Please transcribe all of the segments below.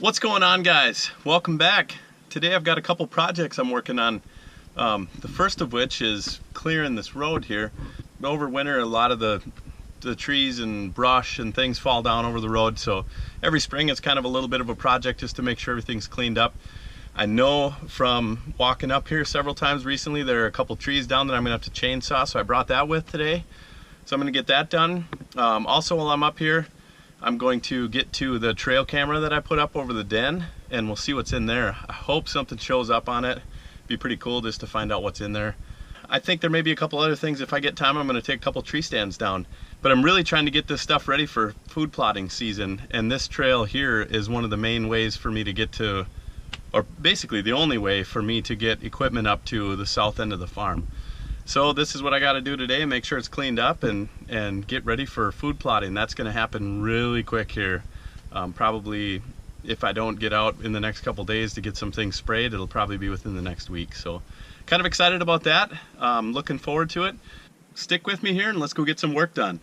What's going on, guys? Welcome back. Today I've got a couple projects I'm working on. The first of which is clearing this road here. Over winter, a lot of the trees and brush and things fall down over the road, so every spring it's kind of a little bit of a project just to make sure everything's cleaned up. I know from walking up here several times recently there are a couple trees down that I'm gonna have to chainsaw, so I brought that with today. So I'm gonna get that done. Also, while I'm up here, I'm going to get to the trail camera that I put up over the den, and we'll see what's in there. I hope something shows up on it. Be pretty cool just to find out what's in there. I think there may be a couple other things. If I get time, I'm going to take a couple tree stands down. But I'm really trying to get this stuff ready for food plotting season, and this trail here is one of the main ways for me to get to, or basically the only way for me to get equipment up to the south end of the farm. So this is what I got to do today, make sure it's cleaned up and get ready for food plotting. That's going to happen really quick here. Probably if I don't get out in the next couple days to get some things sprayed, it'll probably be within the next week. So kind of excited about that. Looking forward to it. Stick with me here and let's go get some work done.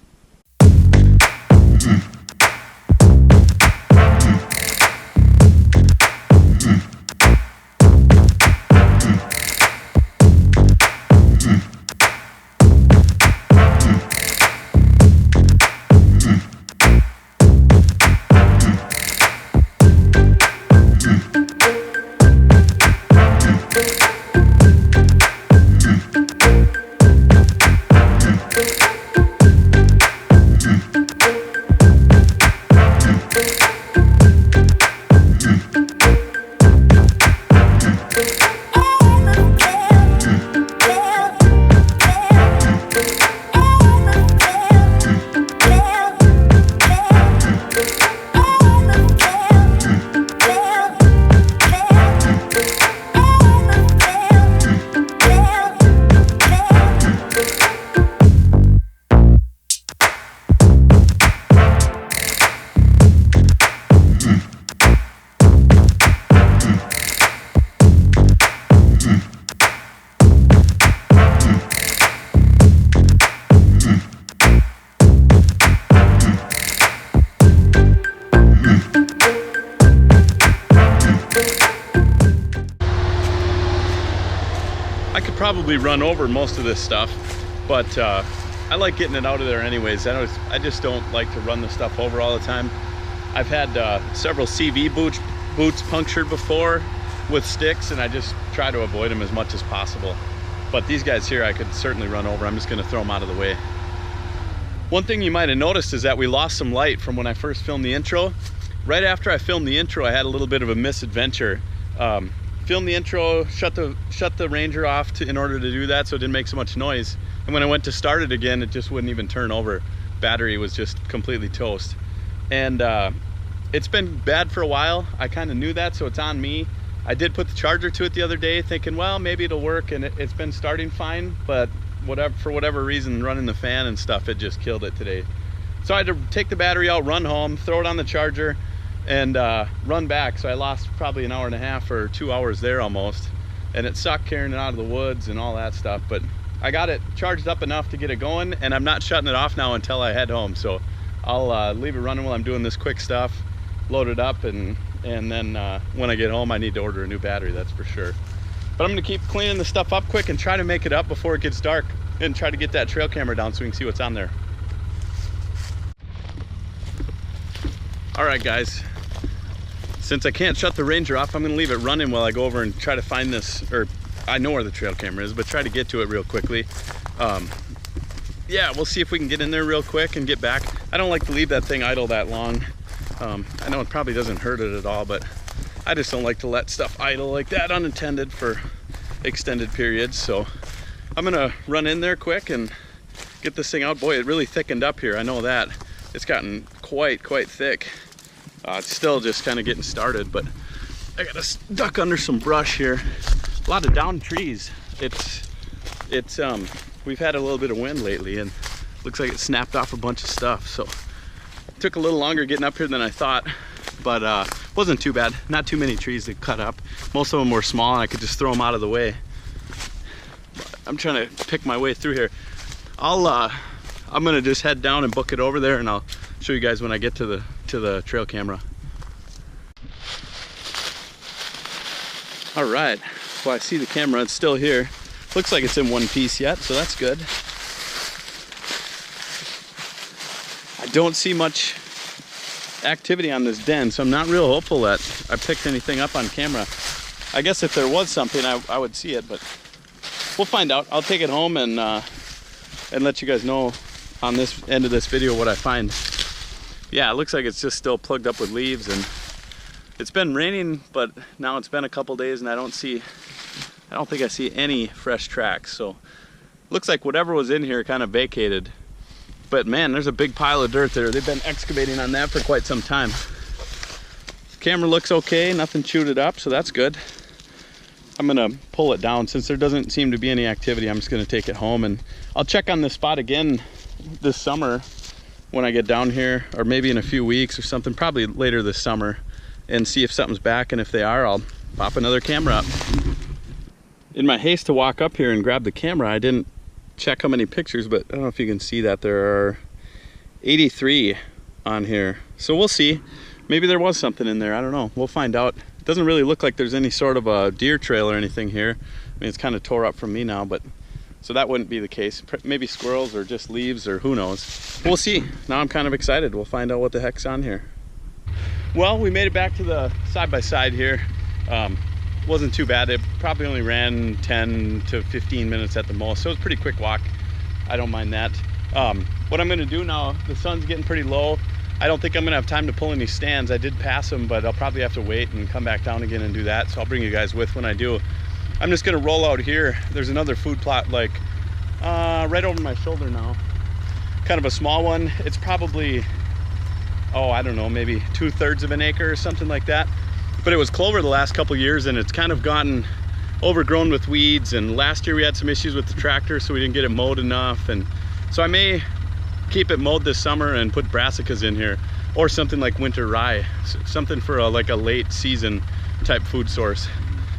I could probably run over most of this stuff, but I like getting it out of there anyways. I just don't like to run the stuff over all the time. I've had several CV boots punctured before with sticks, and I just try to avoid them as much as possible. But these guys here I could certainly run over. I'm just going to throw them out of the way. One thing you might have noticed is that we lost some light from when I first filmed the intro. Right after I filmed the intro, I had a little bit of a misadventure. Filmed the intro, shut the Ranger off in order to do that so it didn't make so much noise. And when I went to start it again, it just wouldn't even turn over. Battery was just completely toast. And it's been bad for a while. I kind of knew that, so it's on me. I did put the charger to it the other day thinking, well, maybe it'll work, and it's been starting fine, but for whatever reason, running the fan and stuff, it just killed it today. So I had to take the battery out, run home, throw it on the charger, and run back. So I lost probably an hour and a half or 2 hours there almost, and it sucked carrying it out of the woods and all that stuff, but I got it charged up enough to get it going, and I'm not shutting it off now until I head home. So I'll leave it running while I'm doing this quick stuff, load it up, and then when I get home I need to order a new battery, that's for sure. But I'm gonna keep cleaning the stuff up quick and try to make it up before it gets dark, and try to get that trail camera down so we can see what's on there. All right, guys. Since I can't shut the Ranger off, I'm gonna leave it running while I go over and try to find this, or I know where the trail camera is, but try to get to it real quickly. Yeah, we'll see if we can get in there real quick and get back. I don't like to leave that thing idle that long. I know it probably doesn't hurt it at all, but I just don't like to let stuff idle like that unattended for extended periods. So I'm gonna run in there quick and get this thing out. Boy, it really thickened up here, I know that. It's gotten quite thick. It's still just kind of getting started, but I gotta duck under some brush here. A lot of downed trees. We've had a little bit of wind lately, and looks like it snapped off a bunch of stuff. So it took a little longer getting up here than I thought, but wasn't too bad. Not too many trees to cut up. Most of them were small, and I could just throw them out of the way. But I'm trying to pick my way through here. I'm gonna just head down and book it over there, and I'll show you guys when I get to the trail camera. All right, well, I see the camera, it's still here. Looks like it's in one piece yet, so that's good. I don't see much activity on this den, so I'm not real hopeful that I picked anything up on camera. I guess if there was something, I would see it, but we'll find out. I'll take it home and let you guys know on this end of this video what I find. Yeah, it looks like it's just still plugged up with leaves, and it's been raining, but now it's been a couple days and I don't think I see any fresh tracks. So looks like whatever was in here kind of vacated. But man, there's a big pile of dirt there. They've been excavating on that for quite some time. The camera looks okay, nothing chewed it up, so that's good. I'm gonna pull it down. Since there doesn't seem to be any activity, I'm just gonna take it home, and I'll check on this spot again this summer when I get down here, or maybe in a few weeks or something, probably later this summer, and see if something's back, and if they are, I'll pop another camera up. In my haste to walk up here and grab the camera, I didn't check how many pictures, but I don't know if you can see that there are 83 on here. So we'll see. Maybe there was something in there, I don't know. We'll find out. It doesn't really look like there's any sort of a deer trail or anything here. I mean, it's kind of tore up from me now, but so that wouldn't be the case. Maybe squirrels or just leaves, or who knows. We'll see. Now I'm kind of excited. We'll find out what the heck's on here. Well, we made it back to the side-by-side here. Wasn't too bad. It probably only ran 10 to 15 minutes at the most, so it was a pretty quick walk. I don't mind that. What I'm gonna do now, the sun's getting pretty low. I don't think I'm gonna have time to pull any stands. I did pass them, but I'll probably have to wait and come back down again and do that, so I'll bring you guys with when I do. I'm just gonna roll out here. There's another food plot like right over my shoulder now. Kind of a small one. It's probably, oh, I don't know, maybe 2/3 of an acre or something like that. But it was clover the last couple years, and it's kind of gotten overgrown with weeds, and last year we had some issues with the tractor, so we didn't get it mowed enough, and so I may keep it mowed this summer and put brassicas in here, or something like winter rye, something for like a late season type food source,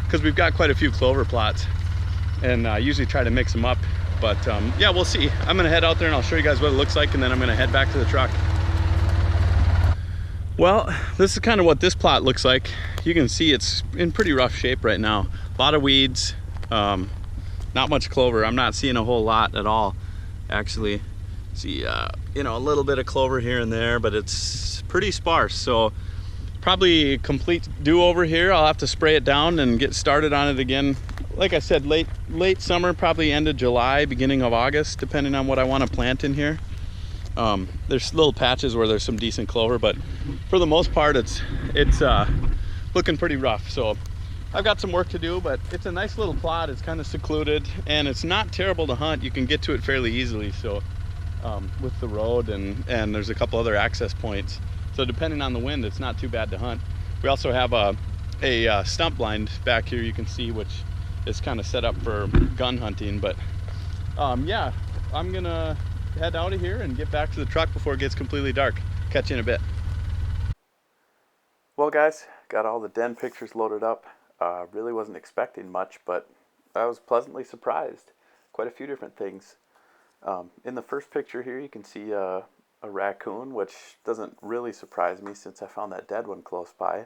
because we've got quite a few clover plots, and I usually try to mix them up. But yeah, we'll see. I'm gonna head out there and I'll show you guys what it looks like, and then I'm gonna head back to the truck. Well, this is kind of what this plot looks like. You can see it's in pretty rough shape right now. A lot of weeds, not much clover. I'm not seeing a whole lot at all, actually. See, you know, a little bit of clover here and there, but it's pretty sparse. So probably complete do-over here. I'll have to spray it down and get started on it again. Like I said, late summer, probably end of July, beginning of August, depending on what I want to plant in here. There's little patches where there's some decent clover, but for the most part it's looking pretty rough. So I've got some work to do, but it's a nice little plot. It's kind of secluded, and it's not terrible to hunt. You can get to it fairly easily, so with the road, and there's a couple other access points, so depending on the wind, it's not too bad to hunt. We also have a stump blind back here, you can see, which is kind of set up for gun hunting. But yeah, I'm gonna head out of here and get back to the truck before it gets completely dark. Catch you in a bit. Well guys, got all the den pictures loaded up. Really wasn't expecting much, but I was pleasantly surprised. Quite a few different things. In the first picture here you can see a raccoon, which doesn't really surprise me since I found that dead one close by.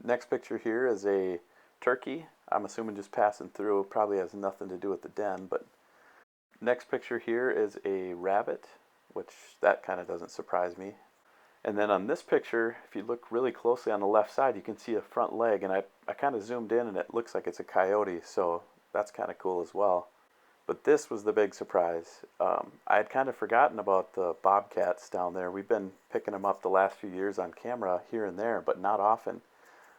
Next picture here is a turkey. I'm assuming just passing through. Probably has nothing to do with the den, but next picture here is a rabbit, which that kind of doesn't surprise me. And then on this picture, if you look really closely on the left side, you can see a front leg, and I kind of zoomed in and it looks like it's a coyote, so that's kind of cool as well. But this was the big surprise. I had kind of forgotten about the bobcats down there. We've been picking them up the last few years on camera here and there, but not often.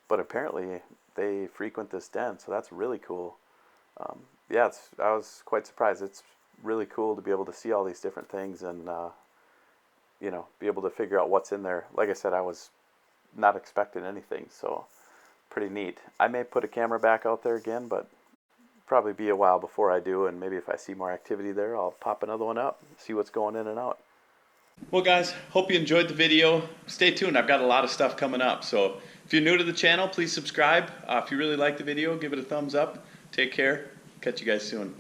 But apparently they frequent this den, so that's really cool. Yeah, I was quite surprised. It's really cool to be able to see all these different things and you know, be able to figure out what's in there. Like I said, I was not expecting anything, so pretty neat. I may put a camera back out there again, but probably be a while before I do, and maybe if I see more activity there, I'll pop another one up, see what's going in and out. Well guys, hope you enjoyed the video. Stay tuned, I've got a lot of stuff coming up, so if you're new to the channel, please subscribe. If you really like the video, give it a thumbs up. Take care. Catch you guys soon.